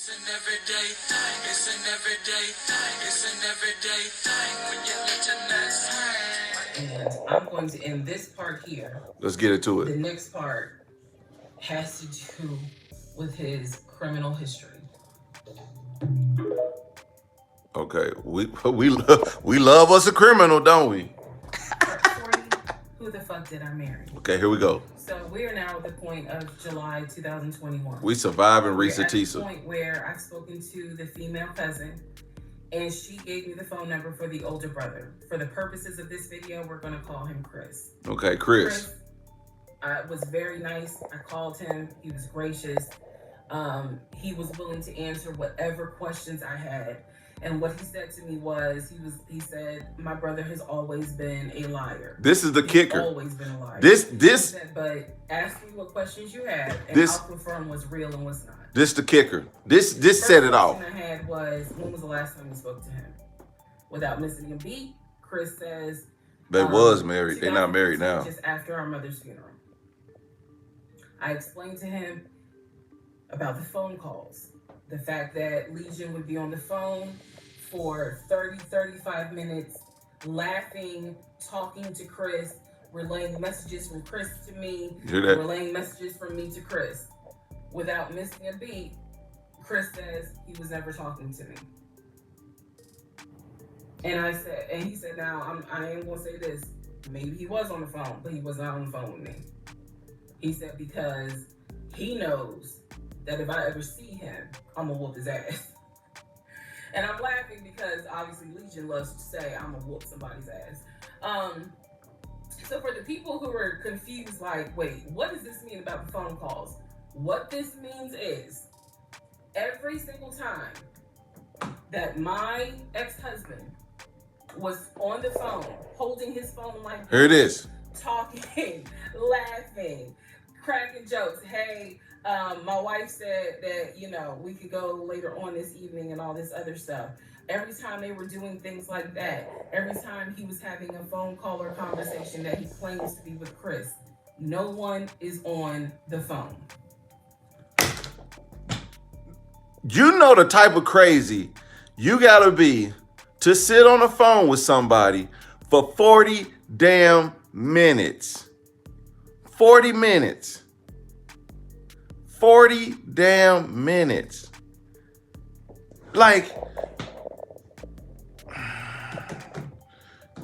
It's an everyday thing. It's an everyday thing. It's an everyday thing when you let your nuts hang. And I'm going to end this part here. Let's get into it. The next part has to do with his criminal history. Okay, we love us a criminal, don't we? Part 40, who the fuck did I marry? Okay, here we go. So we are now at the point of July 2021. We surviving We're Reesa at the Teesa. point where I've spoken to the female cousin, and she gave me the phone number for the older brother. For the purposes of this video, we're going to call him Chris. Okay, Chris. Was very nice. I called him. He was gracious. He was willing to answer whatever questions I had. And what he said to me was, he said, my brother has always been a liar. This is the kicker. Always been a liar. This. He said, but ask me what questions you had, and I'll confirm what's real and what's not. This the kicker. This set it off. The question I had was, when was the last time you spoke to him? Without missing a beat, Chris says they was married. They're not married now. Just after our mother's funeral. I explained to him about the phone calls. The fact that Legion would be on the phone for 30, 35 minutes, laughing, talking to Chris, relaying messages from Chris to me, relaying messages from me to Chris. Without missing a beat, Chris says he was never talking to me. And he said, now I am gonna say this, maybe he was on the phone, but he was not on the phone with me. He said, because he knows that if I ever see him, I'm gonna whoop his ass. And I'm laughing because obviously Legion loves to say I'm gonna whoop somebody's ass. So for the people who are confused, like, wait, what does this mean about the phone calls? What this means is every single time that my ex-husband was on the phone, holding his phone like here it is, talking, laughing, cracking jokes. Hey, my wife said that, we could go later on this evening and all this other stuff. Every time they were doing things like that, every time he was having a phone call or conversation that he claims to be with Chris, no one is on the phone. You know the type of crazy you gotta be to sit on the phone with somebody for 40 damn minutes. 40 minutes. 40 damn minutes. Like,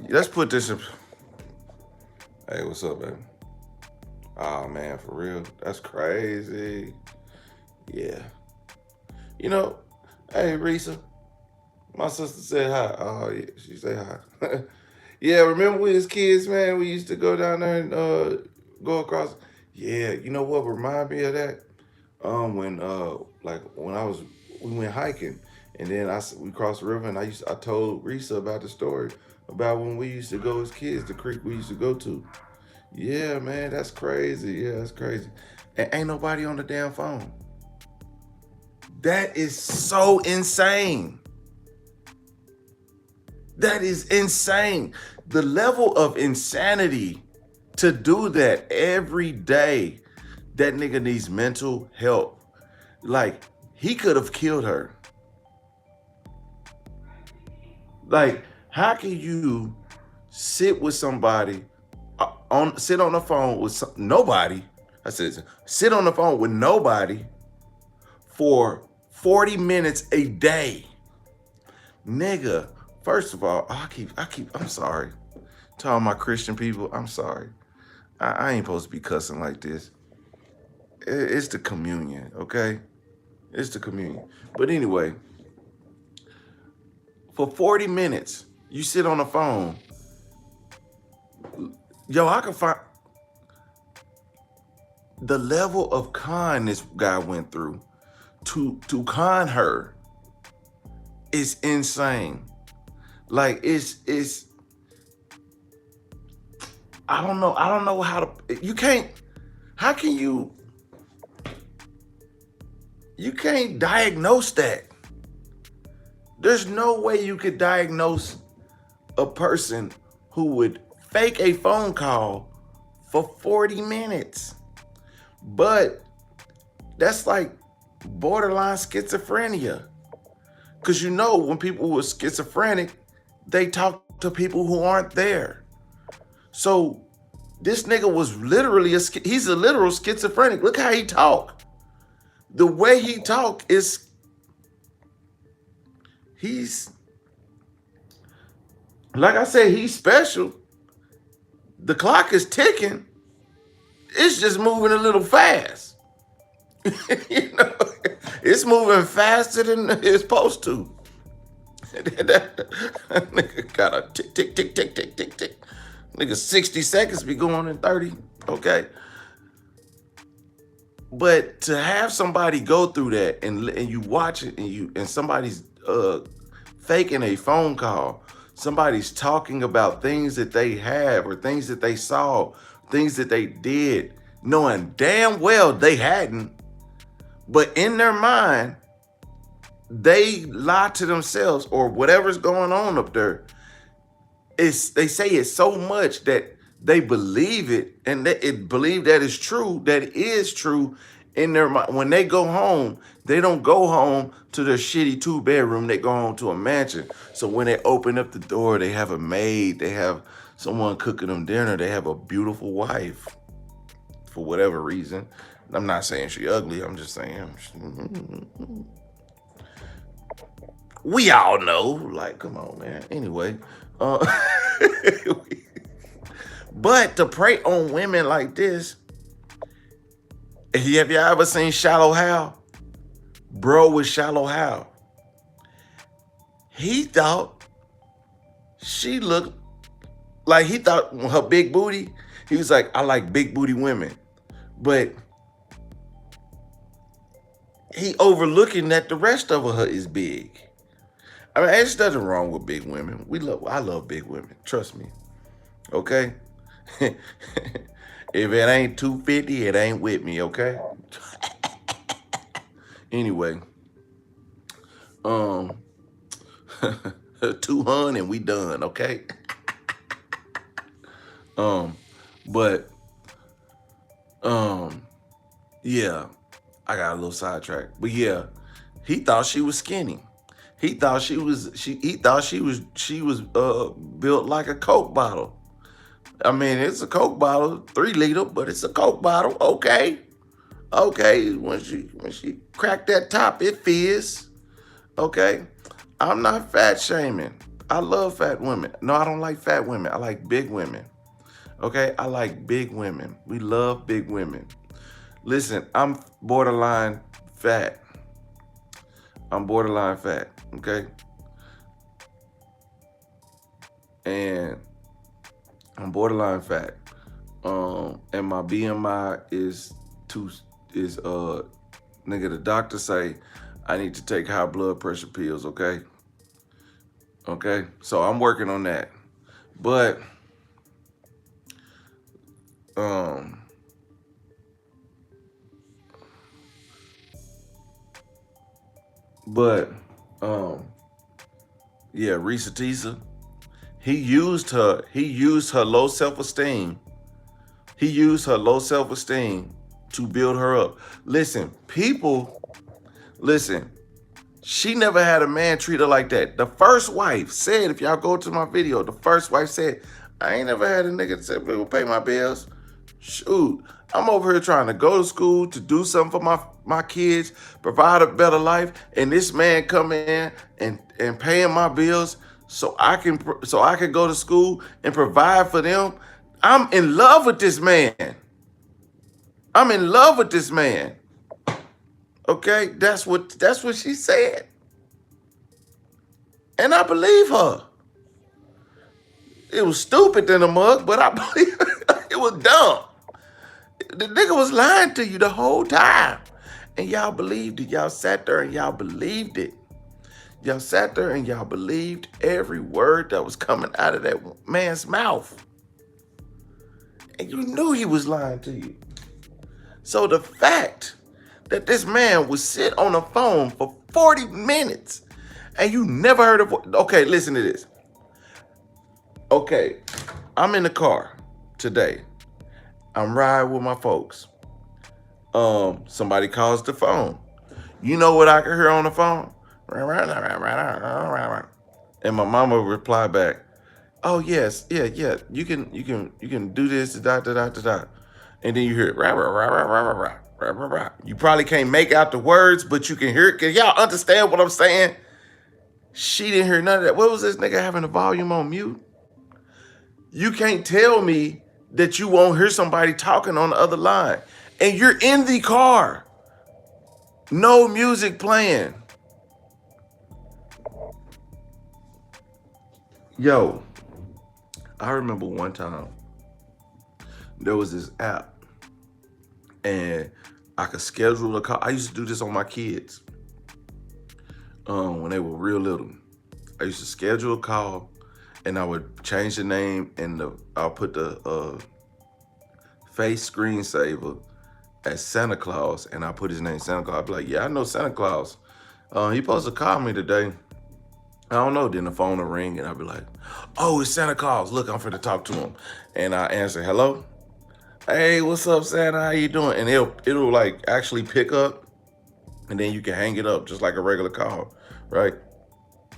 let's put this in. Hey, what's up, baby? Oh, man, for real? That's crazy. Yeah. Hey, Reesa. My sister said hi. Oh, yeah, she said hi. Yeah, remember we was kids, man? We used to go down there and go across. Yeah, you know what reminded me of that? When we went hiking, and then we crossed the river, and I told Reesa about the story about when we used to go as kids, the creek we used to go to. Yeah, man, that's crazy. Yeah, that's crazy. And ain't nobody on the damn phone. That is so insane. That is insane. The level of insanity to do that every day. That nigga needs mental help. Like, he could have killed her. Like, how can you sit with somebody, sit on the phone with nobody? I said, sit on the phone with nobody for 40 minutes a day. Nigga, first of all, I'm sorry. To all my Christian people, I'm sorry. I ain't supposed to be cussing like this. It's the communion, okay? It's the communion. But anyway, for 40 minutes, you sit on the phone. Yo, I can find the level of con this guy went through to con her is insane. Like, it's I don't know how to, how can you can't diagnose that. There's no way you could diagnose a person who would fake a phone call for 40 minutes. But that's like borderline schizophrenia. Because you know, when people were schizophrenic, they talk to people who aren't there. So this nigga was literally he's a literal schizophrenic. Look how he talk. The way he talk is he's like I said, he's special. The clock is ticking. It's just moving a little fast. You know, it's moving faster than it's supposed to. That nigga got a tick, tick, tick, tick, tick, tick, tick. Nigga, 60 seconds be going in 30. Okay. But to have somebody go through that and you watch it and somebody's faking a phone call, somebody's talking about things that they have or things that they saw, things that they did, knowing damn well they hadn't, but in their mind, they lie to themselves or whatever's going on up there. They say it so much that they believe it and believe that it's true, that it is true in their mind. When they go home, they don't go home to their shitty 2-bedroom, they go home to a mansion. So when they open up the door, they have a maid, they have someone cooking them dinner, they have a beautiful wife for whatever reason. I'm not saying she ugly, I'm just saying. We all know, like, come on, man. Anyway, but to prey on women like this, have y'all ever seen Shallow Hal? Bro with Shallow Hal. He thought she looked like, he thought her big booty, he was like, I like big booty women. But he overlooking that the rest of her is big. I mean, there's nothing wrong with big women. I love big women. Trust me. Okay? If it ain't 250, it ain't with me, okay? Anyway. 200 and we done, okay? But yeah, I got a little sidetracked. But yeah, he thought she was skinny. He thought she was built like a Coke bottle. I mean, it's a Coke bottle, 3 liter, but it's a Coke bottle. Okay. When she cracked that top, it fizz. Okay. I'm not fat shaming. I love fat women. No, I don't like fat women. I like big women. Okay, I like big women. We love big women. Listen, I'm borderline fat. Okay? And I'm borderline fat. And my BMI is nigga, the doctor say I need to take high blood pressure pills, okay? Okay? So I'm working on that. But yeah, Reesa Teesa, he used her low self-esteem. He used her low self-esteem to build her up. Listen, she never had a man treat her like that. The first wife said, if y'all go to my video, the first wife said, I ain't never had a nigga that said, we'll pay my bills. Shoot, I'm over here trying to go to school, to do something for my kids, provide a better life, and this man come in and paying my bills so I can go to school and provide for them. I'm in love with this man. Okay, that's what she said. And I believe her. It was stupid in the mug, but I believe it was dumb. The nigga was lying to you the whole time. And y'all believed it. Y'all sat there and y'all believed it. Y'all sat there and y'all believed every word that was coming out of that man's mouth. And you knew he was lying to you. So the fact that this man would sit on the phone for 40 minutes and you never heard of... Okay, listen to this. Okay, I'm in the car today. I'm riding with my folks. Somebody calls the phone. You know what I could hear on the phone? And my mama would reply back, "Oh yes, yeah, yeah. You can do this, da da da da da." And then you hear it, rah, rah, rah, rah, rah, rah, rah, rah, rah. You probably can't make out the words, but you can hear it. Can y'all understand what I'm saying? She didn't hear none of that. What was this nigga having the volume on mute? You can't tell me that you won't hear somebody talking on the other line. And you're in the car. No music playing. Yo, I remember one time there was this app and I could schedule a call. I used to do this on my kids when they were real little. I used to schedule a call and I would change the name and I'll put the face screensaver as Santa Claus and I put his name Santa Claus. I'd be like, yeah, I know Santa Claus. He supposed to call me today. I don't know. Then the phone will ring and I'll be like, oh, it's Santa Claus. Look, I'm finna talk to him. And I answer, hello? Hey, what's up, Santa? How you doing? And it'll like actually pick up and then you can hang it up just like a regular call, right?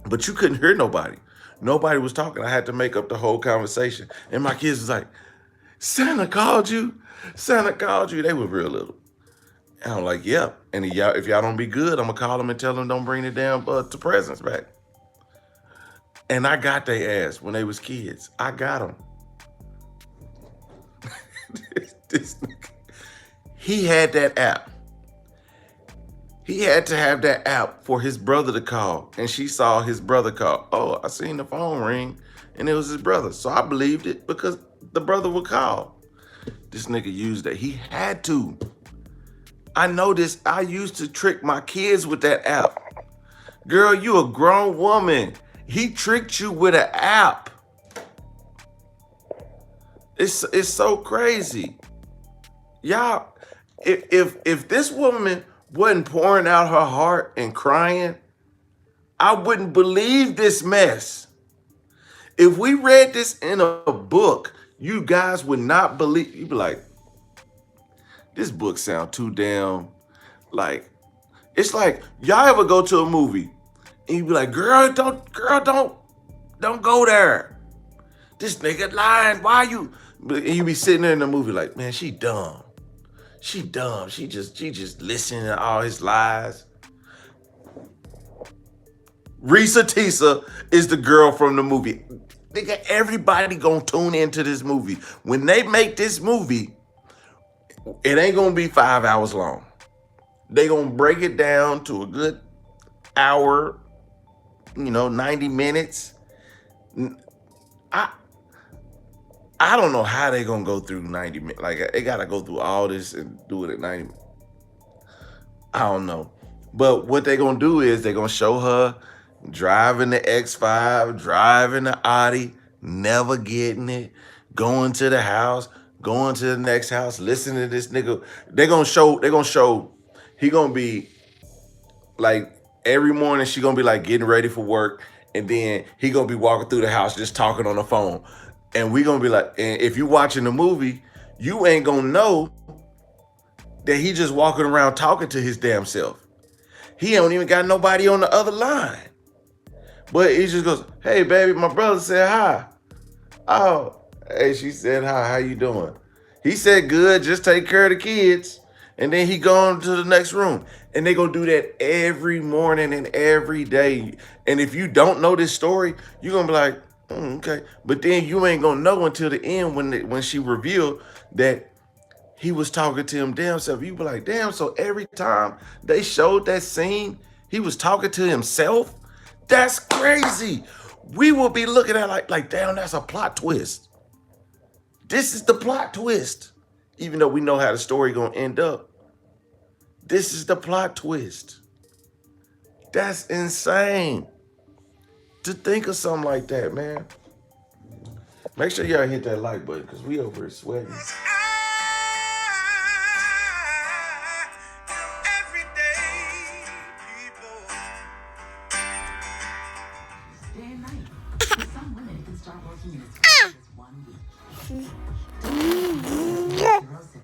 But you couldn't hear nobody. Nobody was talking. I had to make up the whole conversation. And my kids was like, Santa called you? Santa called you? They were real little. And I'm like, yeah. And if y'all don't be good, I'm going to call them and tell them don't bring the damn to presents back. And I got their ass when they was kids. I got them. this nigga, he had that app. He had to have that app for his brother to call. And she saw his brother call. Oh, I seen the phone ring. And it was his brother. So I believed it because the brother would call. This nigga used that. He had to. I know this. I used to trick my kids with that app. Girl, you a grown woman. He tricked you with an app. It's so crazy. Y'all, if this woman wasn't pouring out her heart and crying, I wouldn't believe this mess. If we read this in a book, you guys would not believe. You'd be like, this book sound too damn like. It's like y'all ever go to a movie and you be like, girl, don't go there. This nigga lying. Why you? And you be sitting there in the movie like, man, she dumb. She dumb. She just listening to all his lies. Reesa Teesa is the girl from the movie. Nigga, everybody gonna tune into this movie. When they make this movie, it ain't gonna be 5 hours long. They gonna break it down to a good hour, 90 minutes. I don't know how they gonna go through 90 minutes. Like, they gotta go through all this and do it at 90 minutes. I don't know. But what they gonna do is they gonna show her driving the X5, driving the Audi, never getting it, going to the house, going to the next house, listening to this nigga. They gonna show, he gonna be like, every morning she gonna be like getting ready for work, and then he gonna be walking through the house just talking on the phone. And we gonna be like, and if you watching the movie, you ain't gonna know that he just walking around talking to his damn self. He don't even got nobody on the other line. But he just goes, hey, baby, my brother said hi. Oh, hey, she said hi. How you doing? He said good, just take care of the kids. And then he going to the next room. And they gonna do that every morning and every day. And if you don't know this story, you're gonna be like, okay. But then you ain't gonna know until the end when she revealed that he was talking to him damn self. You be like, damn, so every time they showed that scene, he was talking to himself? That's crazy. We will be looking at like, damn, that's a plot twist. This is the plot twist. Even though we know how the story gonna end up. This is the plot twist. That's insane. To think of something like that, man. Make sure y'all hit that like button because we over here sweating.